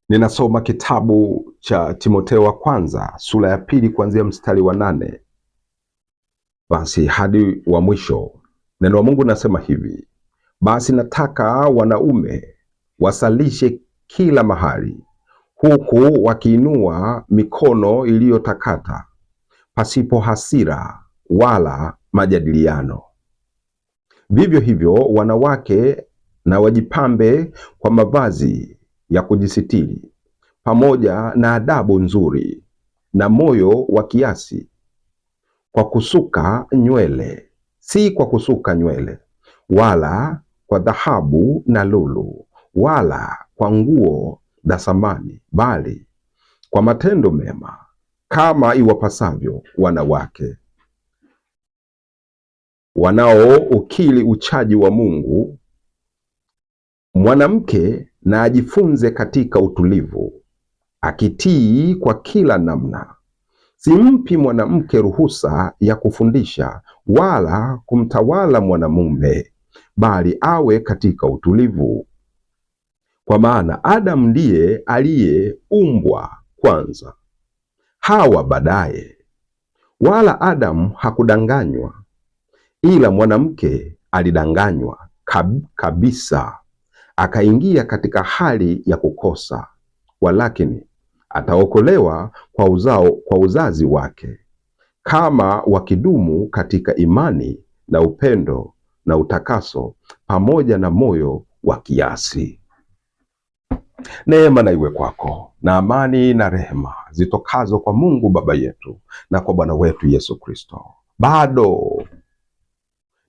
Ninasoma kitabu cha Timotheo wa kwanza sura ya 2 kuanzia mstari wa 8 basi hadi wa mwisho. Neno la Mungu nasema hivi: basi nataka wanaume wasalishe kila mahali, huku wakiinua mikono iliyotakata, pasipo hasira wala majadiliano. Vivyo hivyo wanawake na wajipambe kwa mavazi ya kujisitiri, pamoja na adabu nzuri na moyo wa kiasi, kwa kusuka nywele, si kwa kusuka nywele, wala kwa dhahabu na lulu, wala kwa nguo za thamani, bali kwa matendo mema, kama iwapasavyo wanawake wanaoukiri uchaji wa Mungu. Mwanamke na ajifunze katika utulivu, akitii kwa kila namna. Simpi mwanamke ruhusa ya kufundisha wala kumtawala mwanamume, bali awe katika utulivu. Kwa maana Adamu ndiye aliyeumbwa kwanza, Hawa baadaye. Wala Adamu hakudanganywa, ila mwanamke alidanganywa kabisa, akaingia katika hali ya kukosa. Walakini ataokolewa kwa uzazi wake, kama wakidumu katika imani na upendo na utakaso, pamoja na moyo wa kiasi. Neema na iwe kwako, na amani na rehema zitokazo kwa Mungu Baba yetu na kwa Bwana wetu Yesu Kristo. Bado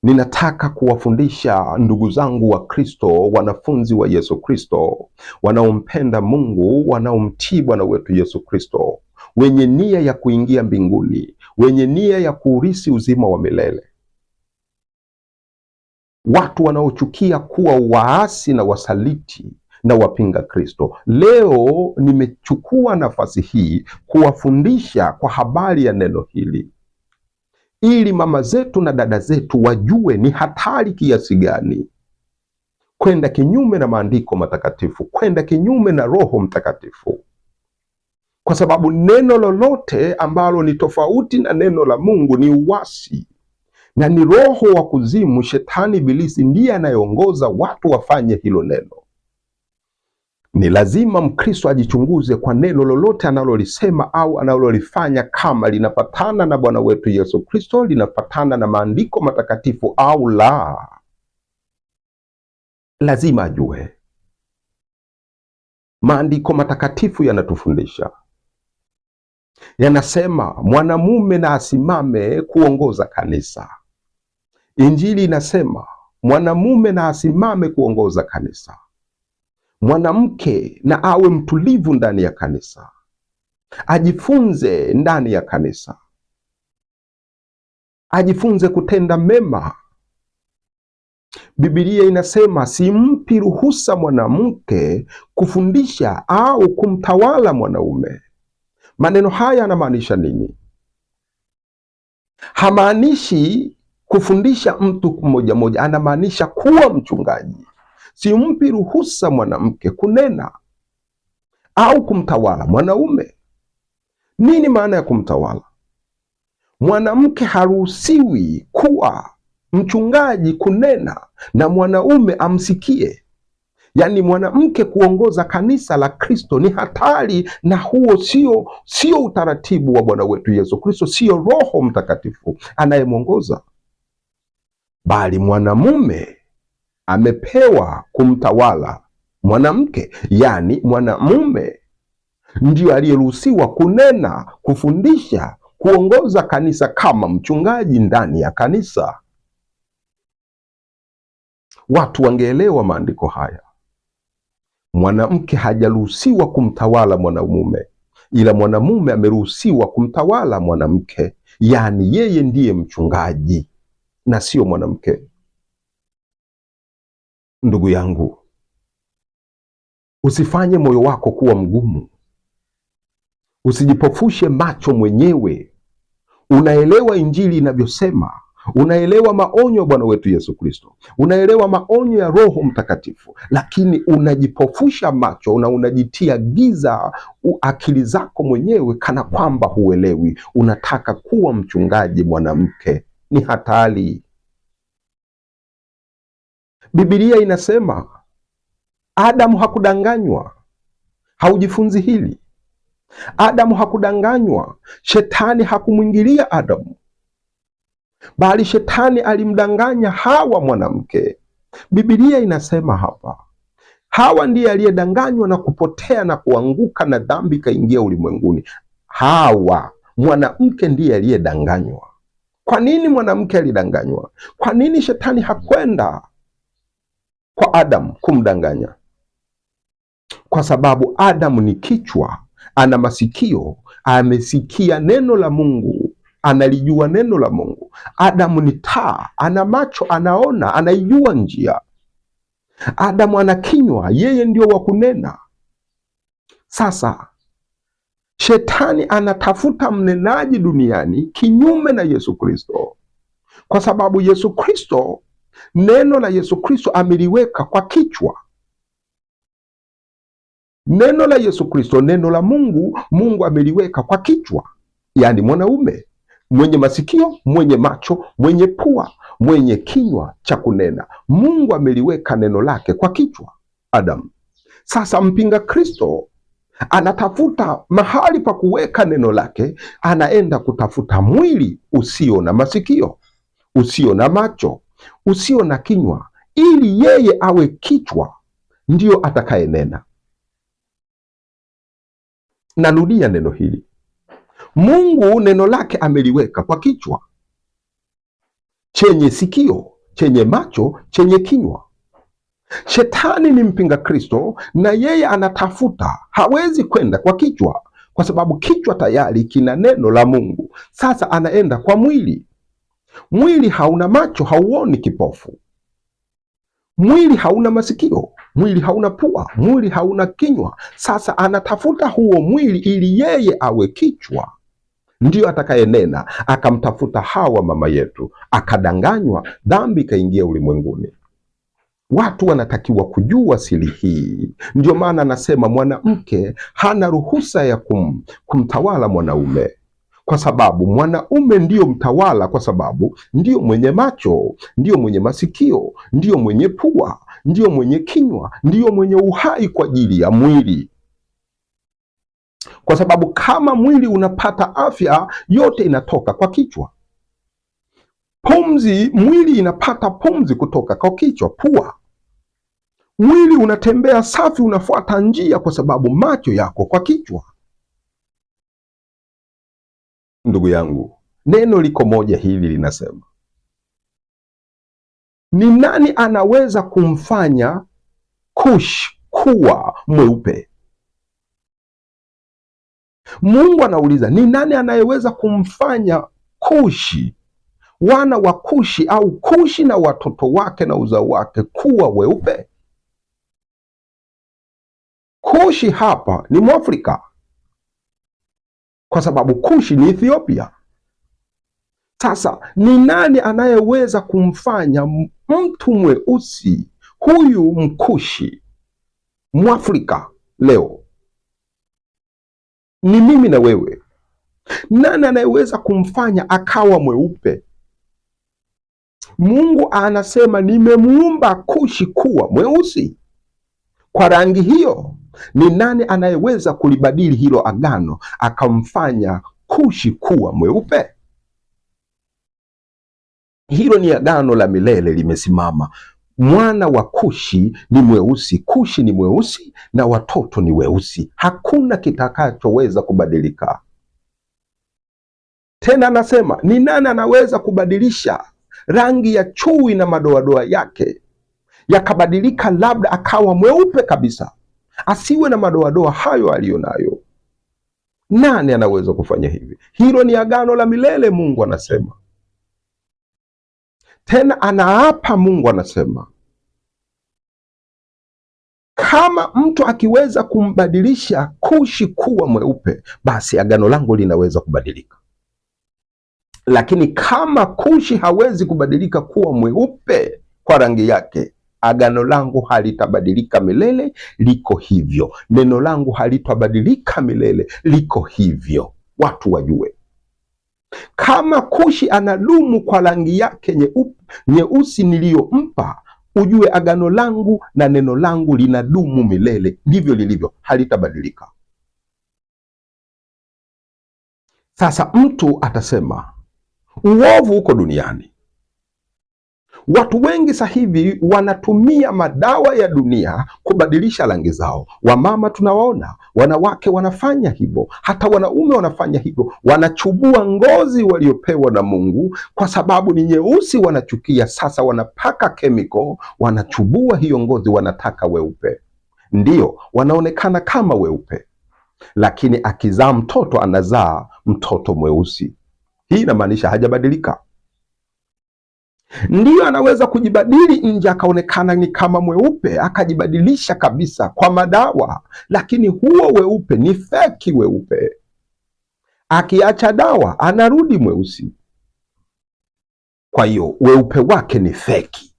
ninataka kuwafundisha ndugu zangu wa Kristo, wanafunzi wa Yesu Kristo, wanaompenda Mungu, wanaomtii Bwana wetu Yesu Kristo, wenye nia ya kuingia mbinguni, wenye nia ya kuurithi uzima wa milele. Watu wanaochukia kuwa waasi na wasaliti na wapinga Kristo. Leo nimechukua nafasi hii kuwafundisha kwa habari ya neno hili, ili mama zetu na dada zetu wajue ni hatari kiasi gani kwenda kinyume na maandiko matakatifu, kwenda kinyume na Roho Mtakatifu. Kwa sababu neno lolote ambalo ni tofauti na neno la Mungu ni uasi, na ni roho wa kuzimu, shetani ibilisi ndiye anayeongoza watu wafanye hilo neno. Ni lazima Mkristo ajichunguze kwa neno lolote analolisema au analolifanya, kama linapatana na Bwana wetu Yesu Kristo, linapatana na maandiko matakatifu au la. Lazima ajue. Maandiko matakatifu yanatufundisha, yanasema mwanamume na asimame kuongoza kanisa. Injili inasema mwanamume na asimame kuongoza kanisa. Mwanamke na awe mtulivu ndani ya kanisa, ajifunze ndani ya kanisa, ajifunze kutenda mema. Biblia inasema simpi ruhusa mwanamke kufundisha au kumtawala mwanaume. Maneno haya yanamaanisha nini? Hamaanishi kufundisha mtu mmoja mmoja, anamaanisha kuwa mchungaji. Simpi ruhusa mwanamke kunena au kumtawala mwanaume. Nini maana ya kumtawala? Mwanamke haruhusiwi kuwa mchungaji kunena na mwanaume amsikie. Yaani mwanamke kuongoza kanisa la Kristo ni hatari, na huo sio utaratibu wa Bwana wetu Yesu Kristo, sio Roho Mtakatifu anayemwongoza, bali mwanamume amepewa kumtawala mwanamke. Yaani mwanamume ndio aliyeruhusiwa kunena, kufundisha, kuongoza kanisa kama mchungaji ndani ya kanisa. Watu wangeelewa maandiko haya. Mwanamke hajaruhusiwa kumtawala mwanamume, ila mwanamume ameruhusiwa kumtawala mwanamke. Yaani yeye ndiye mchungaji na sio mwanamke. Ndugu yangu, usifanye moyo wako kuwa mgumu, usijipofushe macho mwenyewe. Unaelewa Injili inavyosema unaelewa maonyo ya Bwana wetu Yesu Kristo, unaelewa maonyo ya Roho Mtakatifu, lakini unajipofusha macho na unajitia giza akili zako mwenyewe kana kwamba huelewi. Unataka kuwa mchungaji mwanamke. Ni hatari. Biblia inasema Adamu hakudanganywa. Haujifunzi hili? Adamu hakudanganywa. Shetani hakumwingilia Adamu, bali shetani alimdanganya Hawa mwanamke. Biblia inasema hapa Hawa ndiye aliyedanganywa na kupotea na kuanguka na dhambi kaingia ulimwenguni. Hawa mwanamke ndiye aliyedanganywa. Kwa nini mwanamke alidanganywa? Kwa nini shetani hakwenda kwa Adamu kumdanganya? Kwa sababu Adamu ni kichwa, ana masikio, amesikia neno la Mungu, analijua neno la Mungu. Adamu ni taa, ana macho, anaona, anaijua njia. Adamu ana kinywa, yeye ndio wa kunena. Sasa shetani anatafuta mnenaji duniani kinyume na Yesu Kristo, kwa sababu Yesu Kristo, neno la Yesu Kristo ameliweka kwa kichwa. Neno la Yesu Kristo, neno la Mungu, Mungu ameliweka kwa kichwa, yaani mwanaume mwenye masikio, mwenye macho, mwenye pua, mwenye kinywa cha kunena. Mungu ameliweka neno lake kwa kichwa Adamu. Sasa mpinga Kristo anatafuta mahali pa kuweka neno lake, anaenda kutafuta mwili usio na masikio, usio na macho, usio na kinywa, ili yeye awe kichwa, ndio atakayenena. Narudia neno hili. Mungu neno lake ameliweka kwa kichwa chenye sikio, chenye macho, chenye kinywa. Shetani ni mpinga Kristo na yeye anatafuta, hawezi kwenda kwa kichwa kwa sababu kichwa tayari kina neno la Mungu. Sasa anaenda kwa mwili. Mwili hauna macho, hauoni kipofu. Mwili hauna masikio, mwili hauna pua, mwili hauna kinywa. Sasa anatafuta huo mwili ili yeye awe kichwa, ndio atakayenena. Akamtafuta Hawa mama yetu, akadanganywa, dhambi kaingia ulimwenguni. Watu wanatakiwa kujua siri hii. Ndio maana anasema mwanamke hana ruhusa ya kumtawala mwanaume, kwa sababu mwanaume ndiyo mtawala, kwa sababu ndiyo mwenye macho, ndiyo mwenye masikio, ndiyo mwenye pua, ndiyo mwenye kinywa, ndiyo mwenye uhai kwa ajili ya mwili. Kwa sababu kama mwili unapata afya, yote inatoka kwa kichwa. Pumzi, mwili inapata pumzi kutoka kwa kichwa, pua. Mwili unatembea safi, unafuata njia kwa sababu macho yako kwa kichwa. Ndugu yangu, neno liko moja hili linasema, ni nani anaweza kumfanya Kushi kuwa mweupe? Mungu anauliza, ni nani anayeweza kumfanya Kushi, wana wa Kushi au Kushi na watoto wake na uzao wake kuwa weupe? Kushi hapa ni Mwafrika, kwa sababu Kushi ni Ethiopia. Sasa ni nani anayeweza kumfanya mtu mweusi huyu Mkushi Mwafrika leo? Ni mimi na wewe. Nani anayeweza kumfanya akawa mweupe? Mungu anasema nimemuumba Kushi kuwa mweusi. Kwa rangi hiyo, ni nani anayeweza kulibadili hilo agano akamfanya Kushi kuwa mweupe? Hilo ni agano la milele limesimama. Mwana wa Kushi ni mweusi, Kushi ni mweusi na watoto ni weusi. Hakuna kitakachoweza kubadilika. Tena anasema ni nani anaweza kubadilisha rangi ya chui na madoadoa yake yakabadilika, labda akawa mweupe kabisa, asiwe na madoadoa hayo aliyonayo? Nani anaweza kufanya hivi? Hilo ni agano la milele, Mungu anasema. Tena anaapa, Mungu anasema, kama mtu akiweza kumbadilisha Kushi kuwa mweupe, basi agano langu linaweza kubadilika. Lakini kama Kushi hawezi kubadilika kuwa mweupe kwa rangi yake, agano langu halitabadilika milele, liko hivyo. Neno langu halitabadilika milele, liko hivyo. Watu wajue, kama Kushi anadumu kwa rangi yake nyeusi niliyompa, ujue agano langu na neno langu linadumu milele, ndivyo lilivyo, halitabadilika. Sasa mtu atasema uovu uko duniani. Watu wengi sasa hivi wanatumia madawa ya dunia kubadilisha rangi zao. Wamama tunawaona, wanawake wanafanya hivyo, hata wanaume wanafanya hivyo. Wanachubua ngozi waliopewa na Mungu kwa sababu ni nyeusi, wanachukia. Sasa wanapaka chemical, wanachubua hiyo ngozi, wanataka weupe. Ndiyo, wanaonekana kama weupe, lakini akizaa mtoto anazaa mtoto mweusi. Hii inamaanisha hajabadilika. Ndiyo, anaweza kujibadili nje akaonekana ni kama mweupe, akajibadilisha kabisa kwa madawa, lakini huo weupe ni feki weupe. Akiacha dawa anarudi mweusi. Kwa hiyo weupe wake ni feki,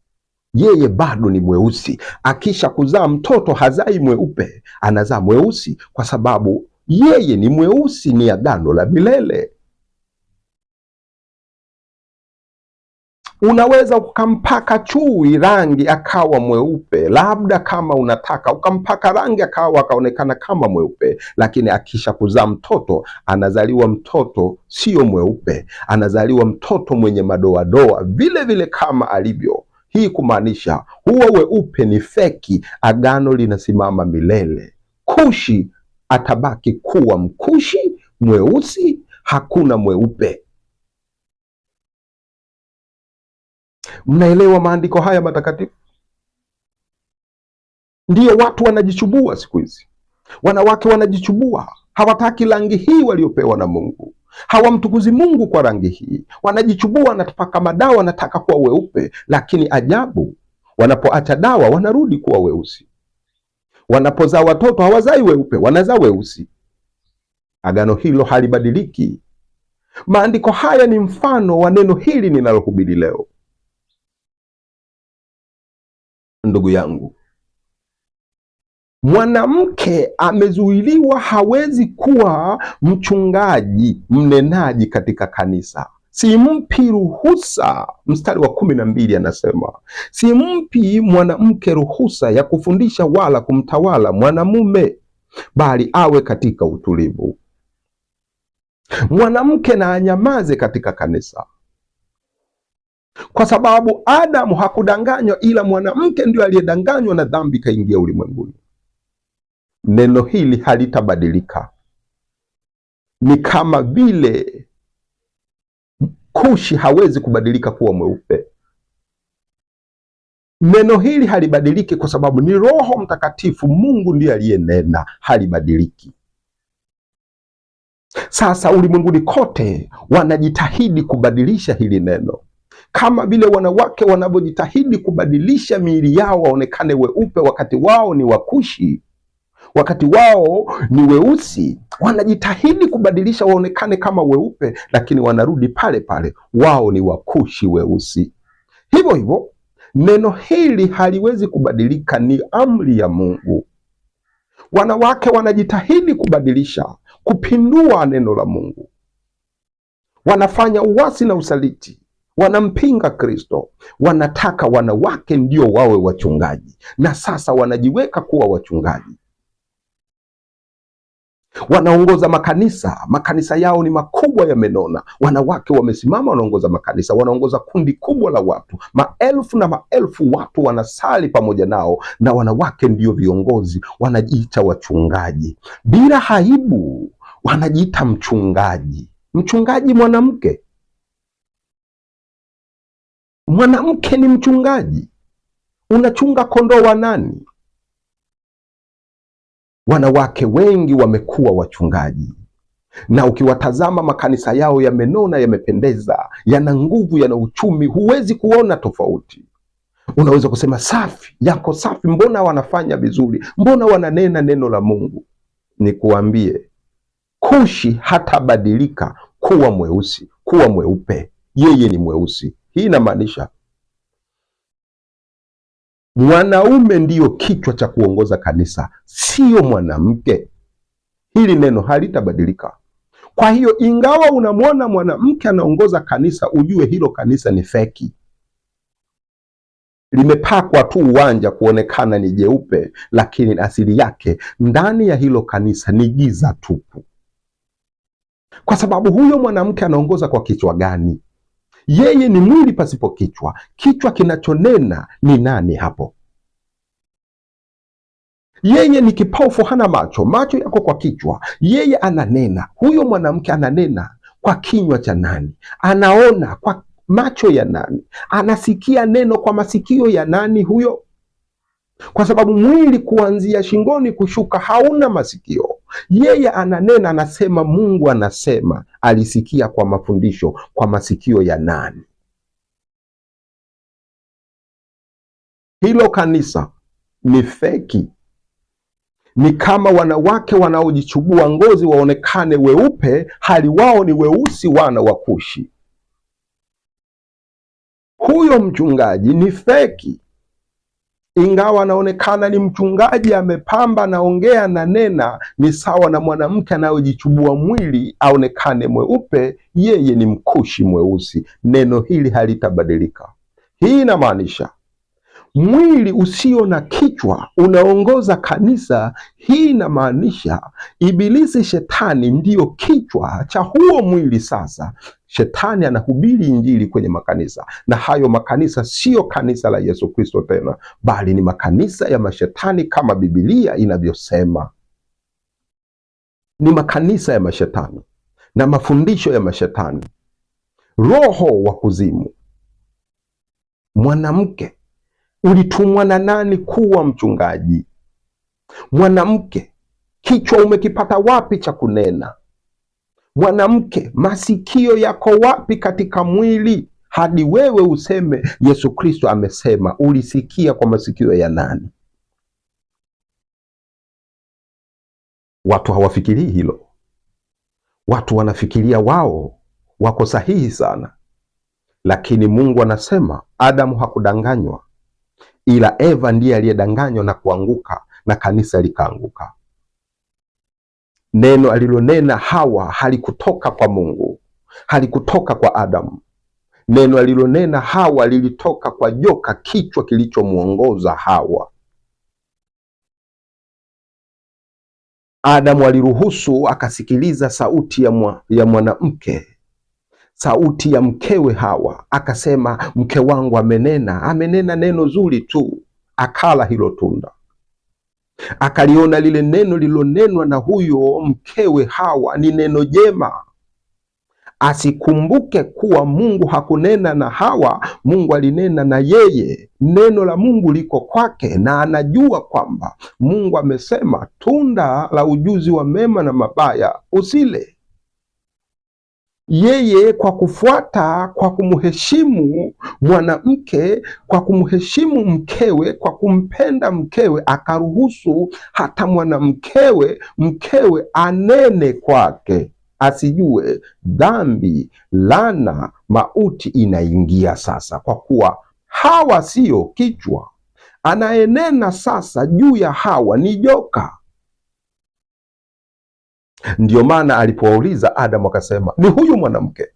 yeye bado ni mweusi. Akisha kuzaa mtoto hazai mweupe, anazaa mweusi, kwa sababu yeye ni mweusi, ni agano la milele. Unaweza ukampaka chui rangi akawa mweupe, labda kama unataka ukampaka rangi akaonekana kama mweupe, lakini akisha kuzaa mtoto, anazaliwa mtoto sio mweupe, anazaliwa mtoto mwenye madoadoa vile vile kama alivyo. Hii kumaanisha huo weupe ni feki, agano linasimama milele. Kushi atabaki kuwa mkushi mweusi, hakuna mweupe. Mnaelewa maandiko haya matakatifu? Ndiyo, watu wanajichubua siku hizi, wanawake wanajichubua, hawataki rangi hii waliopewa na Mungu, hawamtukuzi Mungu kwa rangi hii, wanajichubua, wanapaka madawa, wanataka kuwa weupe. Lakini ajabu, wanapoacha dawa wanarudi kuwa weusi. Wanapozaa watoto hawazai weupe, wanazaa weusi. Agano hilo halibadiliki. Maandiko haya ni mfano wa neno hili ninalohubiri leo. Ndugu yangu, mwanamke amezuiliwa, hawezi kuwa mchungaji, mnenaji katika kanisa. Simpi ruhusa, mstari wa 12 anasema, simpi mwanamke ruhusa ya kufundisha wala kumtawala mwanamume, bali awe katika utulivu. Mwanamke na anyamaze katika kanisa, kwa sababu Adamu hakudanganywa, ila mwanamke ndio aliyedanganywa na dhambi kaingia ulimwenguni. Neno hili halitabadilika. Ni kama vile Kushi hawezi kubadilika kuwa mweupe. Neno hili halibadiliki kwa sababu ni Roho Mtakatifu, Mungu ndiye aliyenena, halibadiliki. Sasa ulimwenguni kote wanajitahidi kubadilisha hili neno, kama vile wanawake wanavyojitahidi kubadilisha miili yao waonekane weupe, wakati wao ni Wakushi, wakati wao ni weusi. Wanajitahidi kubadilisha waonekane kama weupe, lakini wanarudi pale pale, wao ni Wakushi weusi. Hivyo hivyo neno hili haliwezi kubadilika, ni amri ya Mungu. Wanawake wanajitahidi kubadilisha, kupindua neno la Mungu, wanafanya uasi na usaliti, wanampinga Kristo, wanataka wanawake ndio wawe wachungaji, na sasa wanajiweka kuwa wachungaji. Wanaongoza makanisa yao ni makubwa, yamenona. Wanawake wamesimama, wanaongoza makanisa, wanaongoza kundi kubwa la watu, maelfu na maelfu watu wanasali pamoja nao, na wanawake ndio viongozi, wanajiita wachungaji bila aibu, wanajiita mchungaji. Mchungaji mwanamke, mwanamke ni mchungaji. Unachunga kondoo wa nani? Wanawake wengi wamekuwa wachungaji, na ukiwatazama makanisa yao yamenona, yamependeza, yana nguvu, yana uchumi, huwezi kuona tofauti. Unaweza kusema safi, yako safi, mbona wanafanya vizuri, mbona wananena neno la Mungu. Nikuambie, Kushi hatabadilika kuwa mweusi. kuwa mweupe, yeye ni mweusi. Hii inamaanisha mwanaume ndiyo kichwa cha kuongoza kanisa, sio mwanamke. Hili neno halitabadilika. Kwa hiyo ingawa unamwona mwanamke anaongoza kanisa, ujue hilo kanisa ni feki, limepakwa tu uwanja kuonekana ni jeupe, lakini asili yake ndani ya hilo kanisa ni giza tupu. Kwa sababu huyo mwanamke anaongoza kwa kichwa gani? Yeye ni mwili pasipo kichwa. Kichwa kinachonena ni nani hapo? Yeye ni kipofu, hana macho, macho yako kwa kichwa. Yeye ananena, huyo mwanamke ananena kwa kinywa cha nani? Anaona kwa macho ya nani? Anasikia neno kwa masikio ya nani huyo? Kwa sababu mwili kuanzia shingoni kushuka hauna masikio. Yeye ananena, anasema, Mungu anasema. Alisikia kwa mafundisho, kwa masikio ya nani? Hilo kanisa ni feki. Ni kama wanawake wanaojichubua ngozi waonekane weupe, hali wao ni weusi, wana wa Kushi. Huyo mchungaji ni feki. Ingawa anaonekana ni mchungaji, amepamba, naongea na nena, ni sawa na mwanamke anayojichubua mwili aonekane mweupe, yeye ni Mkushi mweusi. Neno hili halitabadilika. Hii inamaanisha mwili usio na kichwa unaongoza kanisa. Hii inamaanisha Ibilisi, shetani, ndiyo kichwa cha huo mwili. Sasa shetani anahubiri injili kwenye makanisa, na hayo makanisa siyo kanisa la Yesu Kristo tena, bali ni makanisa ya mashetani kama Biblia inavyosema. Ni makanisa ya mashetani na mafundisho ya mashetani, roho wa kuzimu. Mwanamke, ulitumwa na nani kuwa mchungaji? Mwanamke, kichwa umekipata wapi cha kunena? Mwanamke, masikio yako wapi katika mwili hadi wewe useme Yesu Kristo amesema? Ulisikia kwa masikio ya nani? Watu hawafikirii hilo. Watu wanafikiria wao wako sahihi sana, lakini Mungu anasema Adamu hakudanganywa, ila Eva ndiye aliyedanganywa na kuanguka, na kanisa likaanguka. Neno alilonena Hawa halikutoka kwa Mungu, halikutoka kwa Adamu. Neno alilonena Hawa lilitoka kwa joka, kichwa kilichomuongoza Hawa. Adamu aliruhusu, akasikiliza sauti ya mwanamke, sauti ya mkewe Hawa, akasema mke wangu amenena neno zuri tu. Akala hilo tunda, akaliona lile neno lilonenwa na huyo mkewe Hawa ni neno jema. Asikumbuke kuwa Mungu hakunena na Hawa, Mungu alinena na yeye. Neno la Mungu liko kwake, na anajua kwamba Mungu amesema tunda la ujuzi wa mema na mabaya usile. Yeye kwa kufuata, kwa kumheshimu mwanamke, kwa kumheshimu mkewe, kwa kumpenda mkewe, akaruhusu hata mkewe anene kwake, asijue dhambi, laana, mauti inaingia sasa, kwa kuwa Hawa siyo kichwa. Anayenena sasa juu ya Hawa ni joka. Ndiyo maana alipowauliza Adamu akasema ni huyu mwanamke.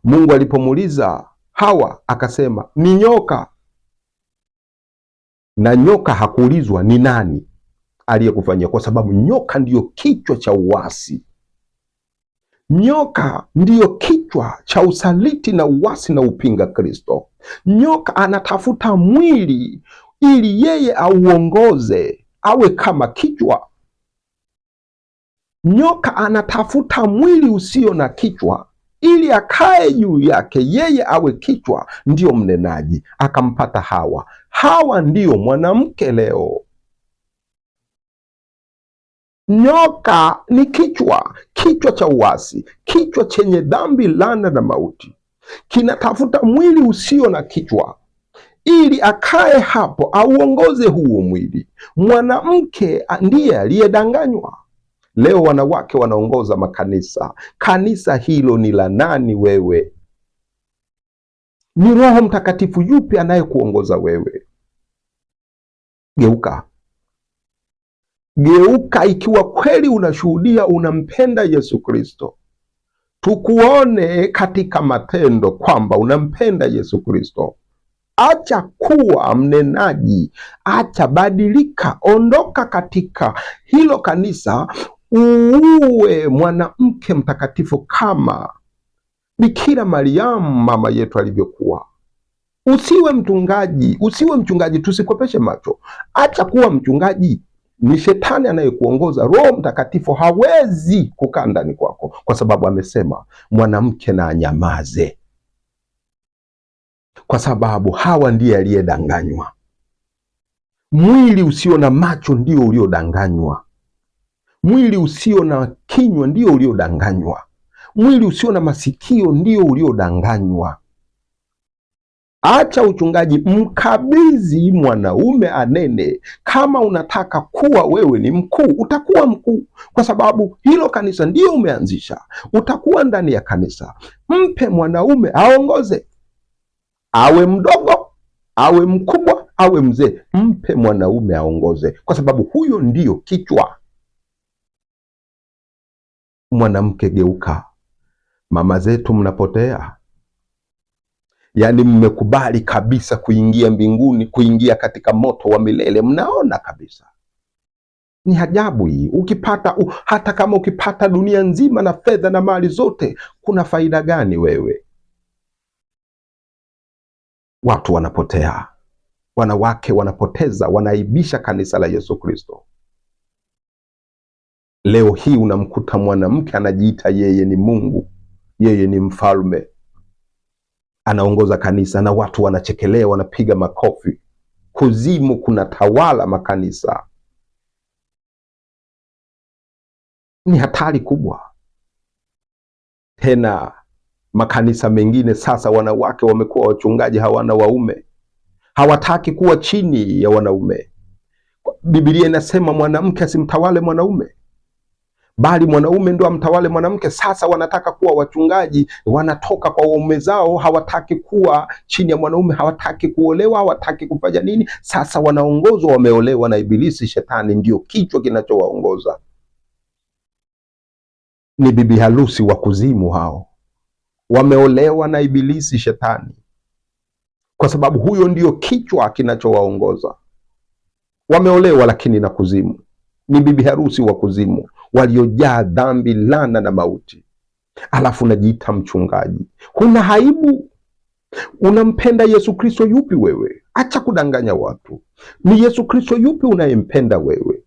Mungu alipomuuliza Hawa akasema ni nyoka. Na nyoka hakuulizwa ni nani aliyekufanyia, kwa sababu nyoka ndiyo kichwa cha uasi. Nyoka ndiyo kichwa cha usaliti na uasi na upinga Kristo. Nyoka anatafuta mwili ili yeye auongoze, awe kama kichwa. Nyoka anatafuta mwili usio na kichwa ili akae juu yake, yeye awe kichwa, ndiyo mnenaji. Akampata Hawa. Hawa ndiyo mwanamke leo. Nyoka ni kichwa cha uasi, kichwa chenye dhambi, laana na mauti. Kinatafuta mwili usio na kichwa ili akae hapo, auongoze huo mwili. Mwanamke ndiye aliyedanganywa. Leo wanawake wanaongoza makanisa. Kanisa hilo ni la nani wewe? Ni Roho Mtakatifu yupi anayekuongoza wewe? Geuka. Geuka ikiwa kweli unashuhudia unampenda Yesu Kristo. Tukuone katika matendo kwamba unampenda Yesu Kristo. Acha kuwa mnenaji, acha, badilika, ondoka katika hilo kanisa, uwe mwanamke mtakatifu kama Bikira Mariamu mama yetu alivyokuwa. Usiwe mchungaji, tusikopeshe macho. Acha kuwa mchungaji. Ni shetani anayekuongoza. Roho Mtakatifu hawezi kukaa ndani kwako, kwa sababu amesema mwanamke na anyamaze, kwa sababu Hawa ndiye aliyedanganywa. Mwili usio na macho ndio uliodanganywa. Mwili usio na kinywa ndio uliodanganywa. Mwili usio na masikio ndio uliodanganywa. Acha uchungaji, mkabidhi mwanaume anene. Kama unataka kuwa wewe ni mkuu, utakuwa mkuu, kwa sababu hilo kanisa ndio umeanzisha. Utakuwa ndani ya kanisa. Mpe mwanaume aongoze, awe mdogo, awe mkubwa, awe mzee. Mpe mwanaume aongoze, kwa sababu huyo ndio kichwa. Mwanamke, geuka. Mama zetu mnapotea. Yaani mmekubali kabisa kuingia mbinguni, kuingia katika moto wa milele. Mnaona kabisa ni ajabu hii. Hata kama ukipata dunia nzima na fedha na mali zote, kuna faida gani wewe? Watu wanapotea, wanawake wanapoteza, wanaibisha kanisa la Yesu Kristo. Leo hii unamkuta mwanamke anajiita yeye ni Mungu, yeye ni mfalme, anaongoza kanisa na watu wanachekelea, wanapiga makofi. Kuzimu kuna tawala makanisa. Ni hatari kubwa. Tena makanisa mengine sasa wanawake wamekuwa wachungaji, hawana waume, hawataki kuwa chini ya wanaume. Biblia inasema mwanamke asimtawale mwanaume, bali mwanaume ndo amtawale mwanamke. Sasa wanataka kuwa wachungaji, wanatoka kwa waume zao, hawataki kuwa chini ya mwanaume, hawataki kuolewa, hawataki kufanya nini. Sasa wanaongozwa, wameolewa na Ibilisi. Shetani ndio kichwa kinachowaongoza. Ni bibi harusi wa kuzimu hao, wameolewa na Ibilisi, Shetani, kwa sababu huyo ndio kichwa kinachowaongoza. Wameolewa lakini na kuzimu, ni bibi harusi wa kuzimu waliojaa dhambi, laana na mauti. Alafu unajiita mchungaji, huna haibu. Unampenda Yesu Kristo yupi wewe? Acha kudanganya watu. Ni Yesu Kristo yupi unayempenda wewe?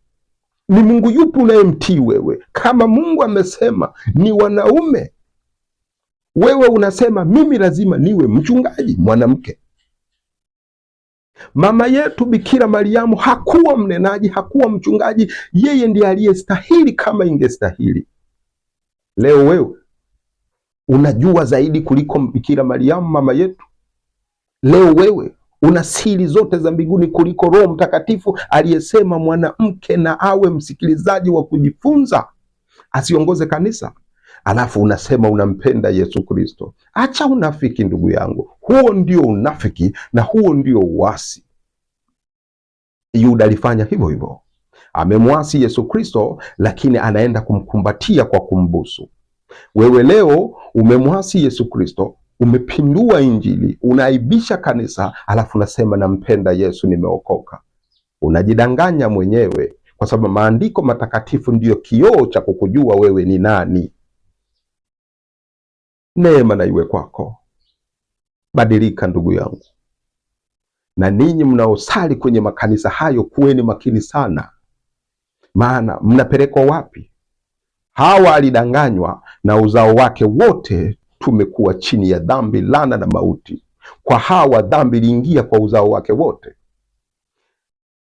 Ni Mungu yupi unayemtii wewe? Kama Mungu amesema ni wanaume, wewe unasema mimi lazima niwe mchungaji mwanamke. Mama yetu Bikira Mariamu hakuwa mnenaji, hakuwa mchungaji. Yeye ndiye aliyestahili kama ingestahili. Leo wewe unajua zaidi kuliko Bikira Mariamu mama yetu. Leo wewe una siri zote za mbinguni kuliko Roho Mtakatifu aliyesema mwanamke na awe msikilizaji wa kujifunza, asiongoze kanisa. Alafu unasema unampenda Yesu Kristo. Acha unafiki ndugu yangu, huo ndio unafiki na huo ndio uasi. Yuda alifanya hivyo hivyo, amemwasi Yesu Kristo, lakini anaenda kumkumbatia kwa kumbusu. Wewe leo umemwasi Yesu Kristo, umepindua Injili, unaibisha kanisa, alafu unasema nampenda Yesu, nimeokoka. Unajidanganya mwenyewe, kwa sababu maandiko matakatifu ndiyo kioo cha kukujua wewe ni nani. Neema na iwe kwako. Badilika ndugu yangu. Na ninyi mnaosali kwenye makanisa hayo, kuweni makini sana, maana mnapelekwa wapi? Hawa alidanganywa na uzao wake wote tumekuwa chini ya dhambi, laana na mauti. Kwa Hawa dhambi iliingia kwa uzao wake wote.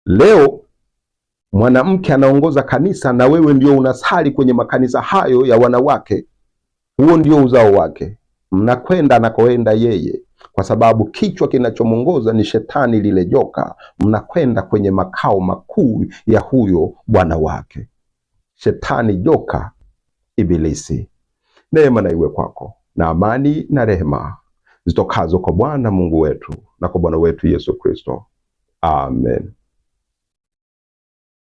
Leo mwanamke anaongoza kanisa na wewe ndio unasali kwenye makanisa hayo ya wanawake. Huo ndio uzao wake. Mnakwenda anakoenda yeye, kwa sababu kichwa kinachomongoza ni Shetani, lile joka. Mnakwenda kwenye makao makuu ya huyo bwana wake. shetani, joka, ibilisi. Neema na iwe kwako, na amani na rehema zitokazo kwa Bwana Mungu wetu na kwa Bwana wetu Yesu Kristo. Amen.